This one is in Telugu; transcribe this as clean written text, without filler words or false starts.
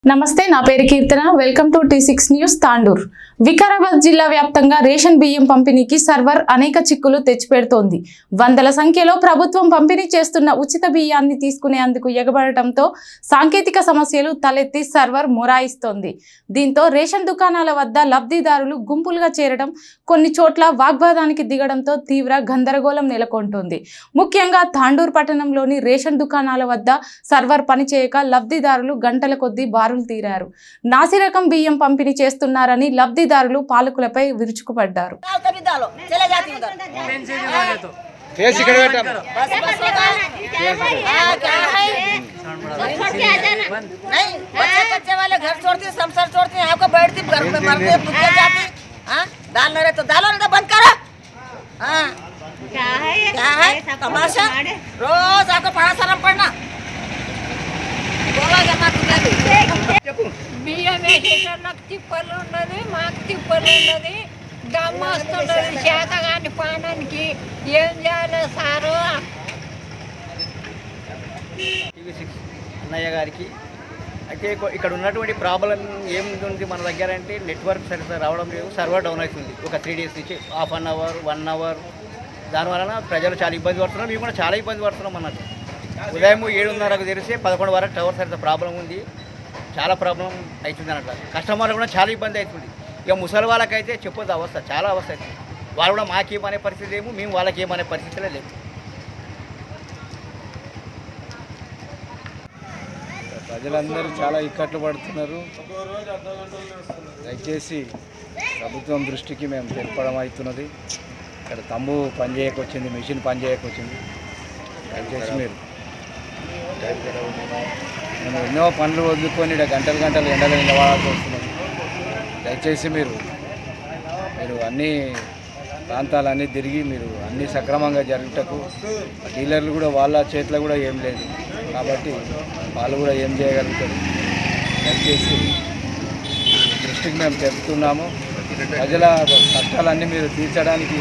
నమస్తే నా పేరు Keerthana welcome to T6 news Tandur Vikarabad జిల్లా వ్యాప్తంగా రేషన్ బియ్యం పంపిణీకి సర్వర్ అనేక చిక్కులు తెచ్చిపెడుతోంది వందల సంఖ్యలో ప్రభుత్వం పంపిణీ చేస్తున్న ఉచిత బియ్యాన్ని తీసుకునేందుకు ఎగబడటంతో సాంకేతిక సమస్యలు తలెత్తి సర్వర్ మొరాయిస్తోంది దీంతో రేషన్ దుకాణాల వద్ద లబ్ధిదారులు గుంపులుగా చేరడం కొన్ని చోట్ల వాగ్వాదానికి దిగడంతో తీవ్ర గందరగోళం నెలకొంటోంది ముఖ్యంగా తాండూర్ పట్టణంలోని రేషన్ దుకాణాల వద్ద సర్వర్ పనిచేయక లబ్ధిదారులు గంటల కొద్దీ బారులు తీరారు నాసిరకం బియ్యం పంపిణీ చేస్తున్నారని లబ్ధిదారులు పాలకులపై విరుచుకుపడ్డారు दाल न रहे तो दालों ने बंद करो। क्या है तमाशा? रोज आपको पढ़ा शर्म पढ़ना బియ్యం వేసేటోళ్ళకి తిప్పలు ఉన్నది మాకు తిప్పలు ఉన్నది దమ్ము వస్తున్నది చేతగాని పానానికి ఏం చేయాలి సారు అన్నయ్య గారికి అయితే ఇక్కడ ఉన్నటువంటి ప్రాబ్లం ఏముంది మన దగ్గర అంటే నెట్వర్క్ సరిగ్గా రావడం లేదు, సర్వర్ డౌన్ అవుతుంది ఒక 3 days నుంచి హాఫ్ అన్ అవర్ 1 hour. దానివలన ప్రజలు చాలా ఇబ్బంది పడుతున్నారు, మేము కూడా చాలా ఇబ్బంది పడుతున్నాం అన్నట్టు. ఉదయం 7:30కు తెరిస్తే 11 వరకు టవర్ సరిగ్గా ప్రాబ్లం ఉంది, చాలా ప్రాబ్లం అవుతుంది అన్నట్టు. కస్టమర్లు కూడా చాలా ఇబ్బంది అవుతుంది. ఇక ముసలి వాళ్ళకైతే చెప్పొద్దు అవస్థ, చాలా అవస్థ అవుతుంది. వాళ్ళు కూడా మాకేమనే పరిస్థితి లేము, మేము వాళ్ళకి ఏమనే పరిస్థితులే లేవు. ప్రజలందరూ చాలా ఇక్కట్లు పడుతున్నారు. దయచేసి ప్రభుత్వం దృష్టికి మేము తెలపడం అవుతున్నది. ఇక్కడ తమ్ము పని చేయకొచ్చింది, మిషన్ పని చేయకొచ్చింది. దయచేసి మీరు మేము ఎన్నో పనులు వదులుకొని ఇక్కడ గంటలు గంటలు ఎండలు నిలబడాల్సి వస్తున్నాం. దయచేసి మీరు అన్ని ప్రాంతాలన్నీ తిరిగి మీరు అన్నీ సక్రమంగా జరుగుటకు డీలర్లు కూడా వాళ్ళ చేతిలో కూడా ఏం లేదు కాబట్టి వాళ్ళు కూడా ఏం చేయగలుగుతారు. దయచేసి దృష్టికి మేము చెప్తున్నాము. ప్రజల కష్టాలన్నీ మీరు తీర్చడానికి